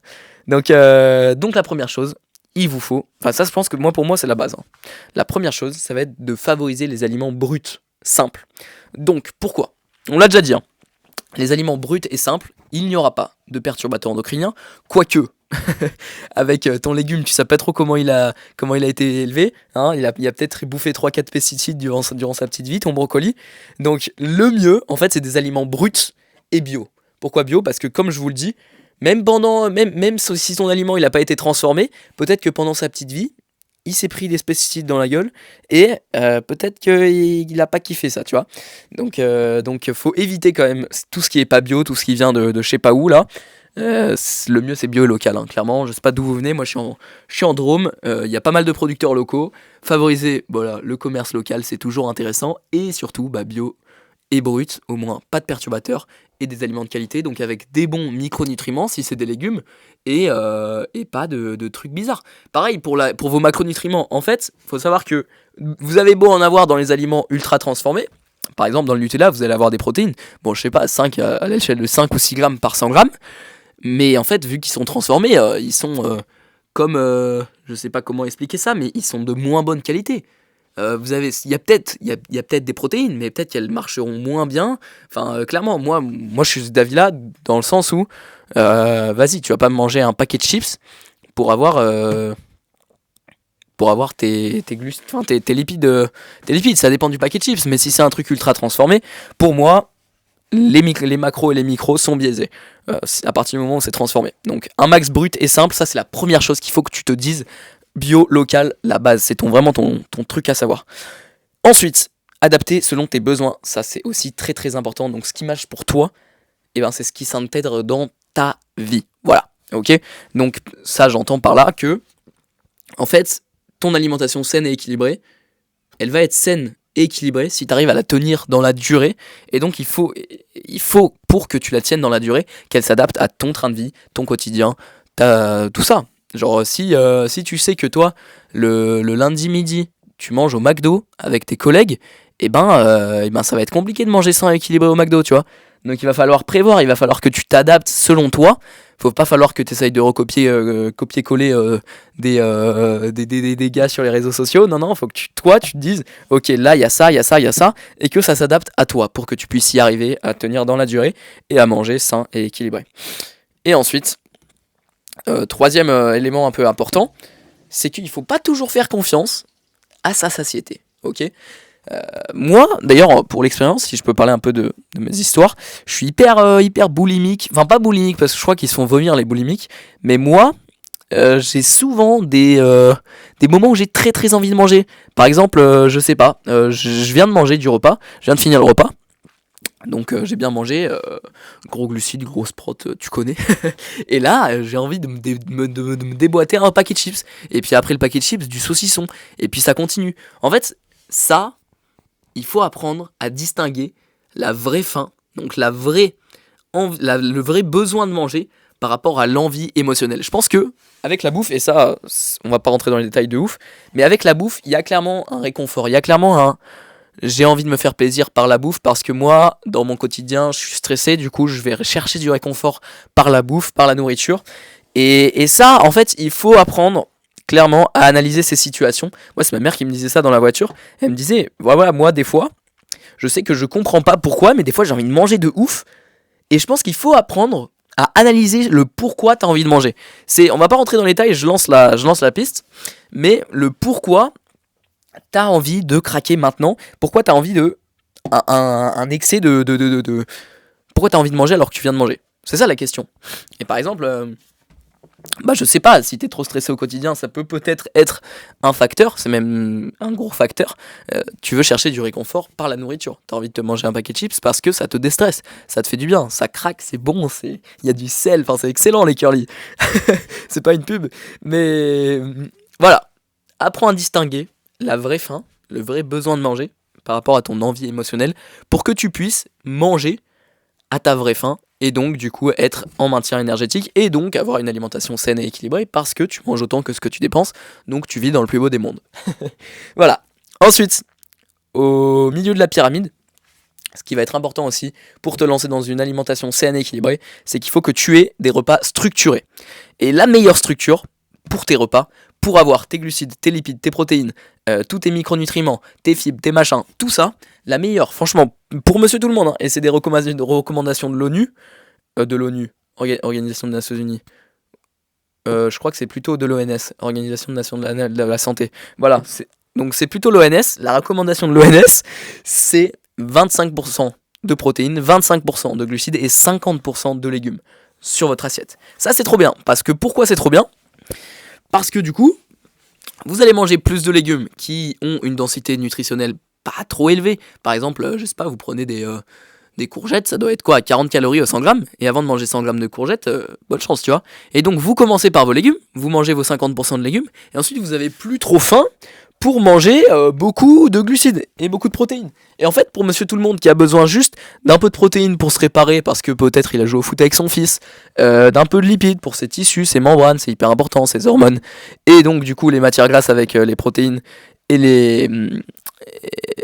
Donc la première chose, il vous faut... Enfin ça je pense que pour moi c'est la base. Hein. La première chose, ça va être de favoriser les aliments bruts, simples. Donc pourquoi ? On l'a déjà dit. Hein. Les aliments bruts et simples, il n'y aura pas de perturbateurs endocriniens, quoique... avec ton légume, tu sais pas trop comment il a été élevé, hein, il a peut-être bouffé 3-4 pesticides durant sa petite vie, ton brocoli. Donc le mieux, en fait, c'est des aliments bruts et bio. Pourquoi bio ? Parce que comme je vous le dis, même si ton aliment il n'a pas été transformé, peut-être que pendant sa petite vie, il s'est pris des pesticides dans la gueule et peut-être qu'il n'a pas kiffé ça, tu vois. Donc faut éviter quand même tout ce qui est pas bio, tout ce qui vient de je sais pas où là. Le mieux c'est bio et local, hein, clairement. Je sais pas d'où vous venez, moi je suis en Drôme, il y a pas mal de producteurs locaux. Favoriser le commerce local, c'est toujours intéressant. Et surtout bio et brut, au moins pas de perturbateurs et des aliments de qualité, donc avec des bons micronutriments si c'est des légumes et pas de trucs bizarres. Pareil pour vos macronutriments, en fait, faut savoir que vous avez beau en avoir dans les aliments ultra transformés. Par exemple, dans le Nutella, vous allez avoir des protéines. Bon, je sais pas, 5 à l'échelle de 5 ou 6 grammes par 100 grammes. Mais en fait, vu qu'ils sont transformés, ils sont comme... je sais pas comment expliquer ça, mais ils sont de moins bonne qualité. Il y a peut-être des protéines, mais peut-être qu'elles marcheront moins bien. Enfin, clairement, moi je suis d'avis là, dans le sens où... vas-y, tu vas pas me manger un paquet de chips pour avoir tes lipides. Tes lipides, ça dépend du paquet de chips, mais si c'est un truc ultra transformé, pour moi... Les macros et les micros sont biaisés à partir du moment où c'est transformé. Donc un max brut et simple, ça c'est la première chose qu'il faut que tu te dises. Bio, local, la base, c'est vraiment ton truc à savoir. Ensuite, adapter selon tes besoins, ça c'est aussi très très important. Donc ce qui marche pour toi, c'est ce qui s'intègre dans ta vie. Voilà, ok. Donc ça j'entends par là que, en fait, ton alimentation saine et équilibrée, elle va être saine et équilibrée si tu arrives à la tenir dans la durée. Et donc il faut pour que tu la tiennes dans la durée, qu'elle s'adapte à ton train de vie, ton quotidien, tout ça. Genre si tu sais que toi, le lundi midi, tu manges au McDo avec tes collègues, ça va être compliqué de manger sain et équilibré au McDo, tu vois. Donc il va falloir prévoir, il va falloir que tu t'adaptes selon toi. Faut pas falloir que tu essayes de copier-coller des gars sur les réseaux sociaux. Non, faut que tu te dises, ok, là il y a ça, et que ça s'adapte à toi pour que tu puisses y arriver à tenir dans la durée et à manger sain et équilibré. Et ensuite, troisième élément un peu important, c'est qu'il faut pas toujours faire confiance à sa satiété, ok ? Moi, d'ailleurs, pour l'expérience, si je peux parler un peu de mes histoires, je suis hyper boulimique. Enfin, pas boulimique parce que je crois qu'ils se font vomir les boulimiques. Mais moi, j'ai souvent des moments où j'ai très très envie de manger. Par exemple, je sais pas, je viens de manger du repas, je viens de finir le repas. Donc j'ai bien mangé, gros glucides, grosse prot, tu connais. Et là, j'ai envie de me déboîter un paquet de chips. Et puis après le paquet de chips, du saucisson. Et puis ça continue. En fait, ça... il faut apprendre à distinguer la vraie faim, donc le vrai besoin de manger par rapport à l'envie émotionnelle. Je pense que avec la bouffe, et ça, on va pas rentrer dans les détails de ouf, mais avec la bouffe, il y a clairement un réconfort, il y a clairement j'ai envie de me faire plaisir par la bouffe parce que moi, dans mon quotidien, je suis stressé, du coup, je vais chercher du réconfort par la bouffe, par la nourriture. Et ça, en fait, il faut apprendre clairement à analyser ces situations. Moi, c'est ma mère qui me disait ça dans la voiture. Elle me disait, voilà, moi, des fois, je sais que je comprends pas pourquoi, mais des fois, j'ai envie de manger de ouf. Et je pense qu'il faut apprendre à analyser le pourquoi tu as envie de manger. On va pas rentrer dans les détails, je lance la piste, mais le pourquoi tu as envie de craquer maintenant, pourquoi tu as envie de un excès de pourquoi tu as envie de manger alors que tu viens de manger. C'est ça la question. Et par exemple, je sais pas, si t'es trop stressé au quotidien, ça peut-être être un facteur, c'est même un gros facteur. Tu veux chercher du réconfort par la nourriture. T'as envie de te manger un paquet de chips parce que ça te déstresse, ça te fait du bien, ça craque, c'est bon, il y a du sel, enfin c'est excellent les curly. C'est pas une pub, mais voilà. Apprends à distinguer la vraie faim, le vrai besoin de manger par rapport à ton envie émotionnelle pour que tu puisses manger à ta vraie faim et donc du coup être en maintien énergétique et donc avoir une alimentation saine et équilibrée parce que tu manges autant que ce que tu dépenses, donc tu vis dans le plus beau des mondes. Voilà. Ensuite, au milieu de la pyramide, ce qui va être important aussi pour te lancer dans une alimentation saine et équilibrée, c'est qu'il faut que tu aies des repas structurés. Et la meilleure structure pour tes repas, pour avoir tes glucides, tes lipides, tes protéines, tous tes micronutriments, tes fibres, tes machins, tout ça, la meilleure, franchement, pour monsieur tout le monde, hein, et c'est des recommandations de l'ONU, Organisation des Nations Unies. Je crois que c'est plutôt de l'ONS, Organisation des Nations de la Santé. Voilà, donc c'est plutôt l'ONS. La recommandation de l'ONS, c'est 25% de protéines, 25% de glucides et 50% de légumes sur votre assiette. Ça, c'est trop bien. Parce que pourquoi c'est trop bien ? Parce que du coup, vous allez manger plus de légumes qui ont une densité nutritionnelle pas trop élevée. Par exemple, je sais pas, vous prenez des courgettes, ça doit être quoi, 40 calories au 100 grammes. Et avant de manger 100 grammes de courgettes, bonne chance, tu vois. Et donc, vous commencez par vos légumes, vous mangez vos 50% de légumes, et ensuite, vous avez plus trop faim pour manger beaucoup de glucides et beaucoup de protéines. Et en fait, pour monsieur tout le monde qui a besoin juste d'un peu de protéines pour se réparer, parce que peut-être il a joué au foot avec son fils, d'un peu de lipides pour ses tissus, ses membranes, c'est hyper important, ses hormones, et donc du coup les matières grasses avec les protéines et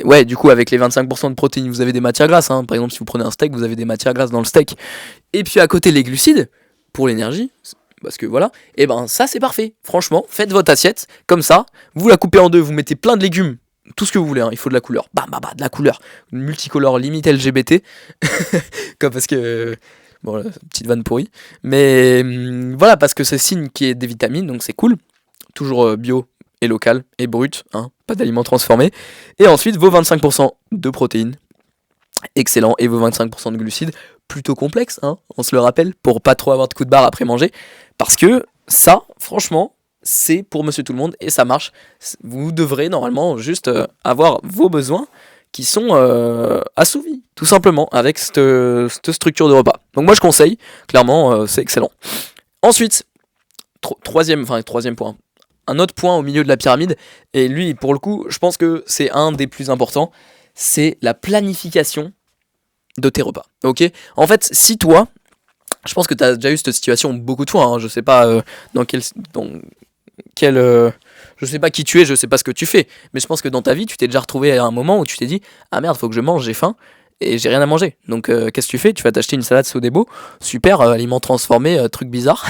ouais, du coup avec les 25% de protéines, vous avez des matières grasses, hein. Par exemple si vous prenez un steak, vous avez des matières grasses dans le steak. Et puis à côté les glucides, pour l'énergie, parce que voilà, et ben ça c'est parfait. Franchement, faites votre assiette comme ça, vous la coupez en deux, vous mettez plein de légumes, tout ce que vous voulez, hein, il faut de la couleur, de la couleur, multicolore, limite LGBT, comme parce que bon, petite vanne pourrie, mais voilà, parce que c'est signe qu'il y ait des vitamines, donc c'est cool, toujours bio et local et brut, hein, pas d'aliments transformés, et ensuite vos 25% de protéines, excellent, et vos 25% de glucides, plutôt complexes, hein, on se le rappelle, pour pas trop avoir de coups de barre après manger, parce que ça, franchement, c'est pour monsieur tout le monde, et ça marche. Vous devrez normalement juste avoir vos besoins qui sont assouvis, tout simplement, avec cette structure de repas. Donc moi je conseille, clairement, c'est excellent. Ensuite, troisième point, un autre point au milieu de la pyramide, et lui, pour le coup, je pense que c'est un des plus importants, c'est la planification de tes repas. Ok ? En fait, si toi, je pense que tu as déjà eu cette situation beaucoup de fois, hein, je sais pas dans quel je sais pas qui tu es, je sais pas ce que tu fais, mais je pense que dans ta vie, tu t'es déjà retrouvé à un moment où tu t'es dit ah merde, faut que je mange, j'ai faim et j'ai rien à manger. Donc qu'est-ce que tu fais ? Tu vas t'acheter une salade Sodebo, super, aliment transformé, truc bizarre.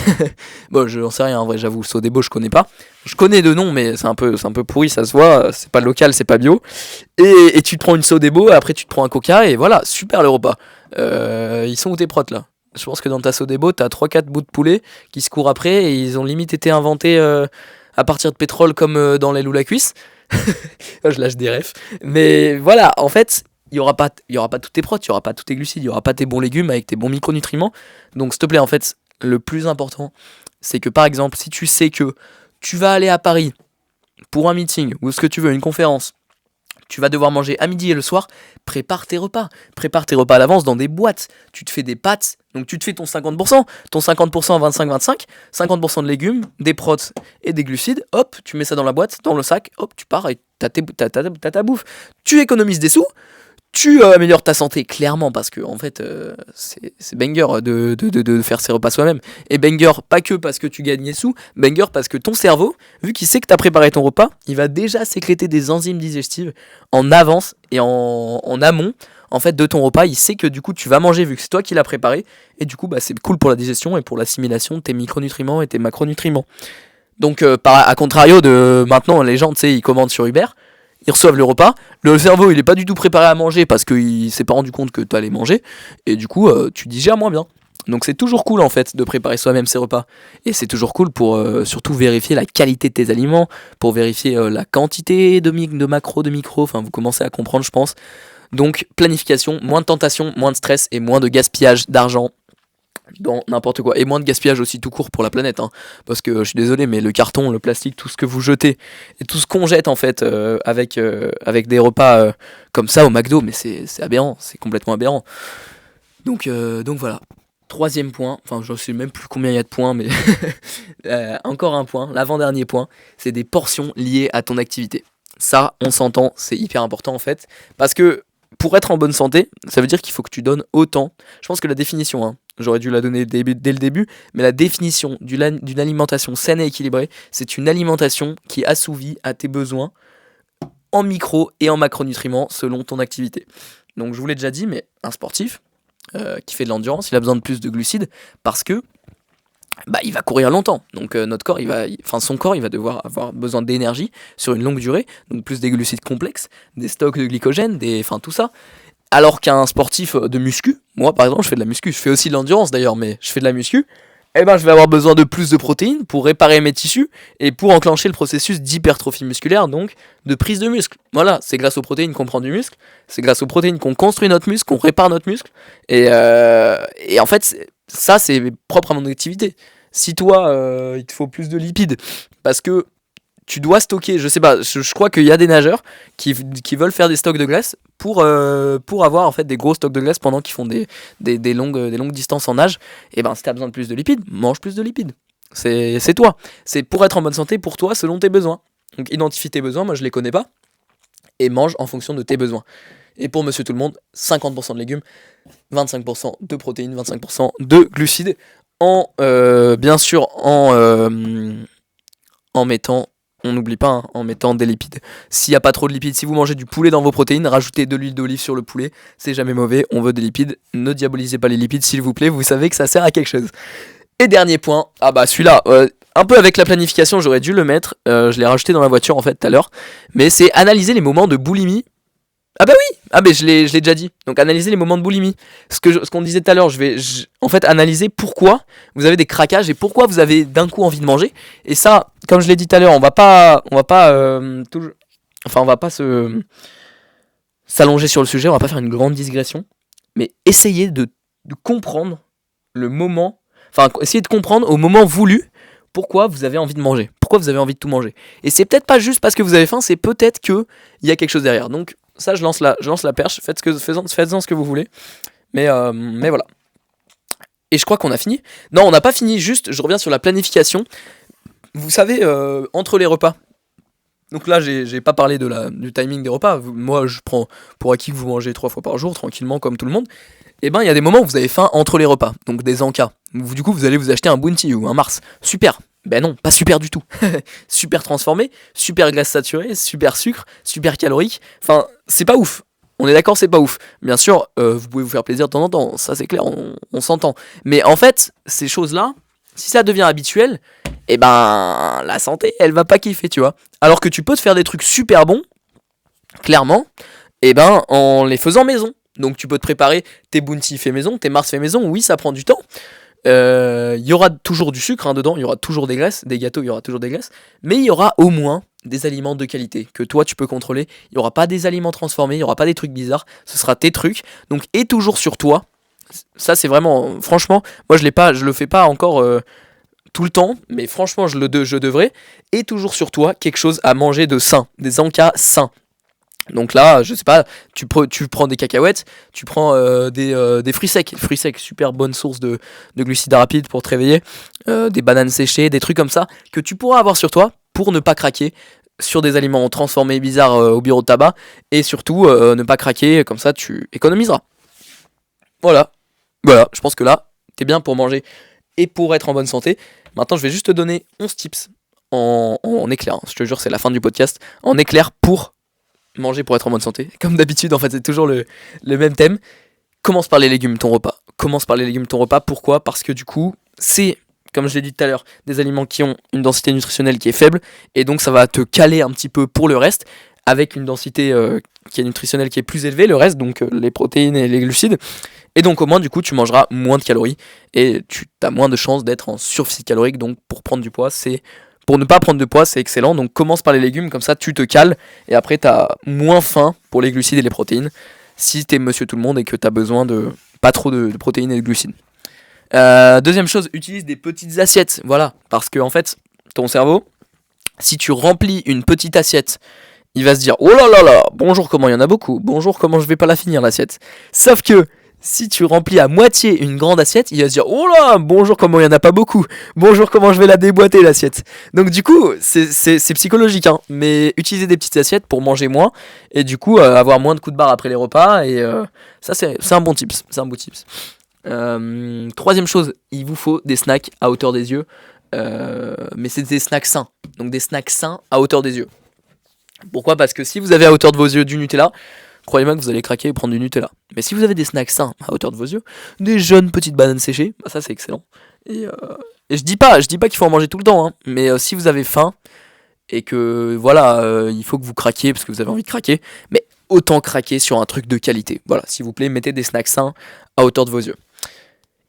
Bon, je n'en sais rien, en vrai, j'avoue, Sodebo, je connais pas. Je connais de nom, mais c'est un peu pourri, ça se voit, c'est pas local, c'est pas bio. Et tu te prends une Sodebo, après tu te prends un Coca, et voilà, super le repas. Ils sont où tes protes là ? Je pense que dans ta Sodebo, t'as 3-4 bouts de poulet qui se courent après, et ils ont limite été inventés à partir de pétrole comme dans les loups la cuisse. Je lâche des refs. Mais voilà, en fait, il y aura pas tous tes protes, il y aura pas tous tes glucides, il y aura pas tes bons légumes avec tes bons micronutriments. Donc s'il te plaît, en fait, le plus important, c'est que par exemple, si tu sais que tu vas aller à Paris pour un meeting ou ce que tu veux, une conférence, tu vas devoir manger à midi et le soir, prépare tes repas. Prépare tes repas à l'avance dans des boîtes. Tu te fais des pâtes, donc tu te fais ton 50% à 25-25, 50% de légumes, des protes et des glucides, hop, tu mets ça dans la boîte, dans le sac, hop, tu pars et t'as ta bouffe. Tu économises des sous, tu améliores ta santé, clairement, parce que en fait, c'est banger de faire ses repas soi-même. Et banger, pas que parce que tu gagnes des sous, banger parce que ton cerveau, vu qu'il sait que tu as préparé ton repas, il va déjà sécréter des enzymes digestives en avance et en amont, en fait, de ton repas. Il sait que du coup, tu vas manger vu que c'est toi qui l'as préparé, et du coup, bah, c'est cool pour la digestion et pour l'assimilation de tes micronutriments et tes macronutriments. Donc, à contrario de maintenant, les gens, tu sais, ils commandent sur Uber. Ils reçoivent le repas, le cerveau il est pas du tout préparé à manger parce qu'il s'est pas rendu compte que tu allais manger, et du coup tu digères moins bien. Donc c'est toujours cool en fait de préparer soi-même ses repas, et c'est toujours cool pour surtout vérifier la qualité de tes aliments, pour vérifier la quantité de macros, de micros, enfin vous commencez à comprendre je pense. Donc planification, moins de tentation, moins de stress et moins de gaspillage d'argent dans n'importe quoi, et moins de gaspillage aussi tout court pour la planète, hein. Parce que je suis désolé mais le carton, le plastique, tout ce que vous jetez et tout ce qu'on jette en fait avec des repas comme ça au McDo, mais c'est aberrant, c'est complètement aberrant. Donc voilà, troisième point, enfin je sais même plus combien il y a de points, mais encore un point, l'avant-dernier point, c'est des portions liées à ton activité. Ça on s'entend, c'est hyper important en fait, parce que pour être en bonne santé, ça veut dire qu'il faut que tu donnes autant. Je pense que la définition j'aurais dû la donner dès le début, mais la définition d'une alimentation saine et équilibrée, c'est une alimentation qui assouvit à tes besoins en micro et en macronutriments selon ton activité. Donc je vous l'ai déjà dit, mais un sportif qui fait de l'endurance, il a besoin de plus de glucides parce que il va courir longtemps. Donc notre corps, son corps, il va devoir avoir besoin d'énergie sur une longue durée, donc plus des glucides complexes, des stocks de glycogène, tout ça. Alors qu'un sportif de muscu, moi par exemple, je fais de la muscu, je fais aussi de l'endurance d'ailleurs, mais je fais de la muscu, je vais avoir besoin de plus de protéines pour réparer mes tissus et pour enclencher le processus d'hypertrophie musculaire, donc de prise de muscle. Voilà, c'est grâce aux protéines qu'on prend du muscle, c'est grâce aux protéines qu'on construit notre muscle, qu'on répare notre muscle, et en fait, ça c'est propre à mon activité. Si toi, il te faut plus de lipides, parce que tu dois stocker, je sais pas, je crois qu'il y a des nageurs qui veulent faire des stocks de graisse pour avoir en fait des gros stocks de graisse pendant qu'ils font des longues distances en nage. Et si t'as besoin de plus de lipides, mange plus de lipides. C'est toi. C'est pour être en bonne santé pour toi selon tes besoins. Donc identifie tes besoins, moi je les connais pas, et mange en fonction de tes besoins. Et pour monsieur tout le monde, 50% de légumes, 25% de protéines, 25% de glucides, bien sûr en mettant, on n'oublie pas, en mettant des lipides. S'il n'y a pas trop de lipides, si vous mangez du poulet dans vos protéines, rajoutez de l'huile d'olive sur le poulet, c'est jamais mauvais, on veut des lipides, ne diabolisez pas les lipides s'il vous plaît, vous savez que ça sert à quelque chose. Et dernier point, celui-là, un peu avec la planification, j'aurais dû le mettre, je l'ai rajouté dans la voiture en fait tout à l'heure, mais c'est analyser les moments de boulimie. Je l'ai déjà dit. Donc analyser les moments de boulimie. Ce qu'on disait tout à l'heure, en fait analyser pourquoi vous avez des craquages et pourquoi vous avez d'un coup envie de manger. Et ça, comme je l'ai dit tout à l'heure, on va pas s'allonger sur le sujet, on va pas faire une grande digression, mais essayer de comprendre le moment, essayer de comprendre au moment voulu pourquoi vous avez envie de manger, pourquoi vous avez envie de tout manger. Et c'est peut-être pas juste parce que vous avez faim, c'est peut-être que il y a quelque chose derrière. Donc ça, je lance la perche, faites-en ce que vous voulez. Mais voilà. Et je crois qu'on a fini. Non, on n'a pas fini, juste, je reviens sur la planification. Vous savez, entre les repas. Donc là, j'ai pas parlé du timing des repas. Moi, je prends pour acquis que vous mangez 3 fois par jour, tranquillement, comme tout le monde. Il y a des moments où vous avez faim entre les repas, donc des encas. Du coup, vous allez vous acheter un Bounty ou un Mars. Super. Ben non, pas super du tout. Super transformé, super graisse saturée, super sucre, super calorique. C'est pas ouf. On est d'accord, c'est pas ouf. Bien sûr, vous pouvez vous faire plaisir de temps en temps, ça c'est clair, on s'entend. Mais en fait, ces choses-là, si ça devient habituel, la santé, elle va pas kiffer, tu vois. Alors que tu peux te faire des trucs super bons, clairement, en les faisant maison. Donc tu peux te préparer tes Bounty fait maison, tes Mars fait maison, oui, ça prend du temps. Il y aura toujours du sucre dedans, il y aura toujours des graisses, des gâteaux, il y aura toujours des graisses, mais il y aura au moins des aliments de qualité que toi tu peux contrôler. Il n'y aura pas des aliments transformés, il n'y aura pas des trucs bizarres, ce sera tes trucs. Donc et toujours sur toi. Ça c'est vraiment, franchement, moi je le fais pas encore tout le temps, mais franchement je devrais. Et toujours sur toi quelque chose à manger de sain, des encas sains. Donc là, je sais pas, tu prends des cacahuètes, tu prends des fruits secs. Fruits secs, super bonne source de glucides rapides pour te réveiller. Des bananes séchées, des trucs comme ça que tu pourras avoir sur toi pour ne pas craquer sur des aliments transformés bizarres au bureau de tabac. Et surtout, ne pas craquer, comme ça tu économiseras. Voilà, je pense que là, t'es bien pour manger et pour être en bonne santé. Maintenant, je vais juste te donner 11 tips en éclair. Je te jure, c'est la fin du podcast. En éclair pour manger pour être en bonne santé. Comme d'habitude, en fait, c'est toujours le même thème. Commence par les légumes, ton repas. Pourquoi ? Parce que du coup, c'est, comme je l'ai dit tout à l'heure, des aliments qui ont une densité nutritionnelle qui est faible. Et donc, ça va te caler un petit peu pour le reste, avec une densité qui est nutritionnelle qui est plus élevée, le reste, donc les protéines et les glucides. Et donc, au moins, du coup, tu mangeras moins de calories. Et tu as moins de chances d'être en sursis calorique. Donc, pour prendre du poids, pour ne pas prendre de poids, c'est excellent. Donc commence par les légumes, comme ça tu te cales. Et après t'as moins faim pour les glucides et les protéines. Si t'es monsieur tout le monde et que t'as besoin de pas trop de protéines et de glucides. Deuxième chose, utilise des petites assiettes. Voilà, parce que en fait, ton cerveau, si tu remplis une petite assiette, il va se dire « Oh là là là, bonjour comment il y en a beaucoup. Bonjour comment je vais pas la finir l'assiette. » Sauf que si tu remplis à moitié une grande assiette, il va se dire « Oh là, bonjour comment il n'y en a pas beaucoup. Bonjour comment je vais la déboîter l'assiette. » Donc du coup, c'est psychologique, hein, mais utiliser des petites assiettes pour manger moins, et du coup avoir moins de coups de barre après les repas, et ça c'est un bon tips. Troisième chose, il vous faut des snacks à hauteur des yeux. Mais c'est des snacks sains. Donc des snacks sains à hauteur des yeux. Pourquoi ? Parce que si vous avez à hauteur de vos yeux du Nutella, croyez-moi que vous allez craquer et prendre du Nutella. Mais si vous avez des snacks sains à hauteur de vos yeux, des jeunes petites bananes séchées, bah ça c'est excellent. Et je dis pas qu'il faut en manger tout le temps, hein, mais si vous avez faim et que voilà, il faut que vous craquiez parce que vous avez envie de craquer, mais autant craquer sur un truc de qualité. Voilà, s'il vous plaît, mettez des snacks sains à hauteur de vos yeux.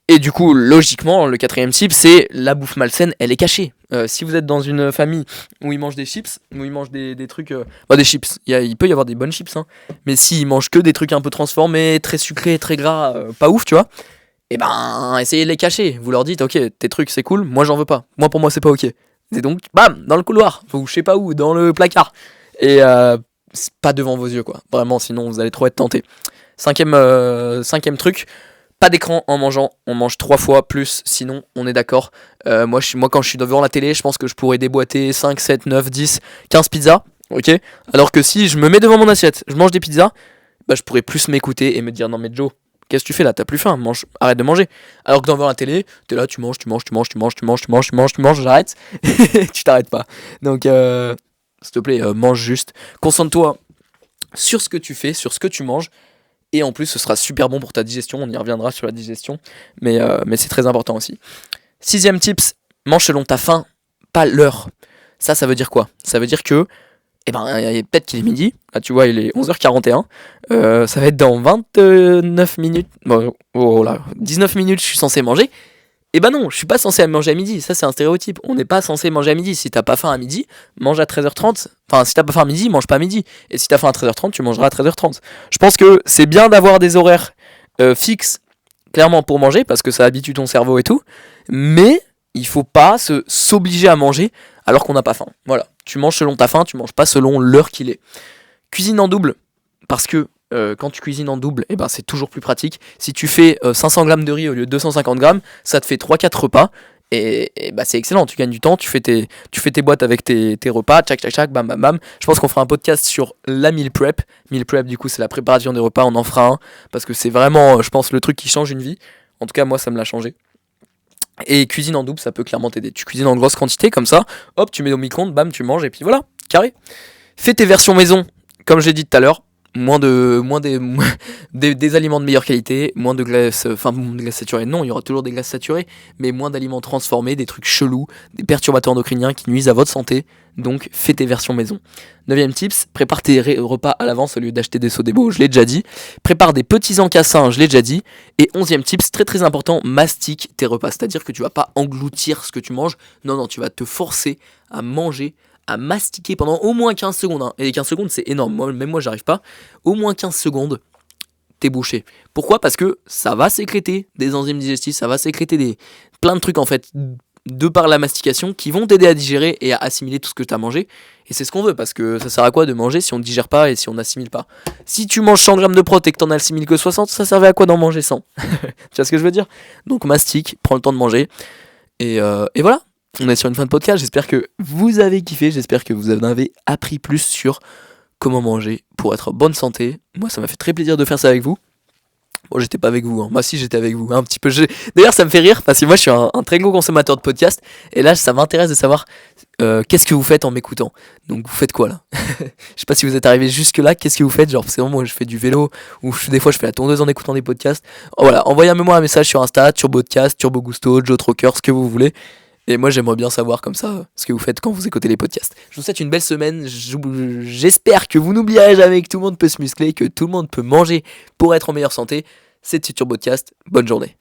Et du coup, logiquement, le quatrième type, c'est la bouffe malsaine, elle est cachée. Si vous êtes dans une famille où ils mangent des chips, où ils mangent des trucs... des chips, il peut y avoir des bonnes chips, hein, mais s'ils mangent que des trucs un peu transformés, très sucrés, très gras, pas ouf, tu vois, et ben, essayez de les cacher. Vous leur dites, ok, tes trucs c'est cool, moi j'en veux pas. Moi, pour moi, c'est pas ok. Et donc, bam, dans le couloir, ou je sais pas où, dans le placard. Et c'est pas devant vos yeux, quoi. Vraiment, sinon vous allez trop être tenté. Cinquième truc, pas d'écran en mangeant, on mange 3 fois plus, sinon on est d'accord. Moi quand je suis devant la télé, je pense que je pourrais déboîter 5, 7, 9, 10, 15 pizzas, ok. Alors que si je me mets devant mon assiette, je mange des pizzas, bah je pourrais plus m'écouter et me dire non mais Joe, qu'est-ce que tu fais là, t'as plus faim, arrête de manger. Alors que devant la télé, t'es là, tu manges, j'arrête, tu t'arrêtes pas. Donc s'il te plaît, mange juste, concentre-toi sur ce que tu fais, sur ce que tu manges. Et en plus, ce sera super bon pour ta digestion. On y reviendra sur la digestion. Mais c'est très important aussi. Sixième tips, mange selon ta faim, pas l'heure. Ça veut dire quoi ? Ça veut dire que, peut-être qu'il est midi. Là, tu vois, il est 11h41. Ça va être dans 29 minutes. Bon, 19 minutes, je suis censé manger. Et bah non, je suis pas censé manger à midi, ça c'est un stéréotype. On n'est pas censé manger à midi. Si t'as pas faim à midi, mange à 13h30. Enfin, si t'as pas faim à midi, mange pas à midi. Et si t'as faim à 13h30, tu mangeras à 13h30. Je pense que c'est bien d'avoir des horaires fixes, clairement pour manger, parce que ça habitue ton cerveau et tout. Mais il faut pas s'obliger à manger alors qu'on n'a pas faim. Voilà, tu manges selon ta faim, tu manges pas selon l'heure qu'il est. Cuisine en double, parce que quand tu cuisines en double, c'est toujours plus pratique. Si tu fais 500 grammes de riz au lieu de 250 grammes, ça te fait 3-4 repas. Et c'est excellent, tu gagnes du temps, tu fais tes boîtes avec tes repas, tchac, bam, bam, bam. Je pense qu'on fera un podcast sur la meal prep. Meal prep, du coup, c'est la préparation des repas, on en fera un. Parce que c'est vraiment, je pense, le truc qui change une vie. En tout cas, moi, ça me l'a changé. Et cuisine en double, ça peut clairement t'aider. Tu cuisines en grosse quantité, comme ça, hop, tu mets au micro-ondes, bam, tu manges, et puis voilà, carré. Fais tes versions maison, comme j'ai dit tout à l'heure. Des aliments de meilleure qualité, moins de glace, de glace saturée, non, il y aura toujours des glaces saturées, mais moins d'aliments transformés, des trucs chelous, des perturbateurs endocriniens qui nuisent à votre santé, donc fais tes versions maison. 9ème tips, prépare tes repas à l'avance au lieu d'acheter des Sodebo, je l'ai déjà dit, prépare des petits encassins, je l'ai déjà dit, et 11ème tips, très très important, mastique tes repas, c'est-à-dire que tu vas pas engloutir ce que tu manges, non, tu vas te forcer à manger, à mastiquer pendant au moins 15 secondes. Hein. Et 15 secondes, c'est énorme. Même moi, j'arrive pas. Au moins 15 secondes, t'es bouché. Pourquoi ? Parce que ça va sécréter des enzymes digestifs, ça va sécréter plein de trucs, en fait, de par la mastication, qui vont t'aider à digérer et à assimiler tout ce que t'as mangé. Et c'est ce qu'on veut, parce que ça sert à quoi de manger si on ne digère pas et si on n'assimile pas ? Si tu manges 100 grammes de prot et que t'en assimiles que 60, ça servait à quoi d'en manger 100 ? Tu vois ce que je veux dire ? Donc mastique, prends le temps de manger. Et voilà. On est sur une fin de podcast, j'espère que vous avez kiffé, j'espère que vous en avez appris plus sur comment manger pour être en bonne santé. Moi ça m'a fait très plaisir de faire ça avec vous. Bon, j'étais pas avec vous, hein. Moi si j'étais avec vous, un petit peu. D'ailleurs ça me fait rire parce que moi je suis un très gros consommateur de podcasts et là ça m'intéresse de savoir qu'est-ce que vous faites en m'écoutant. Donc vous faites quoi là ? Je sais pas si vous êtes arrivé jusque là, qu'est-ce que vous faites ? Genre c'est vraiment moi je fais du vélo ou des fois je fais la tondeuse en écoutant des podcasts. Voilà, envoyez-moi un message sur Insta, TurboCast, Turbo Gusto, Joe Trocker, ce que vous voulez. Et moi j'aimerais bien savoir comme ça ce que vous faites quand vous écoutez les podcasts. Je vous souhaite une belle semaine, j'espère que vous n'oublierez jamais que tout le monde peut se muscler, que tout le monde peut manger pour être en meilleure santé. C'était TurboCast, bonne journée.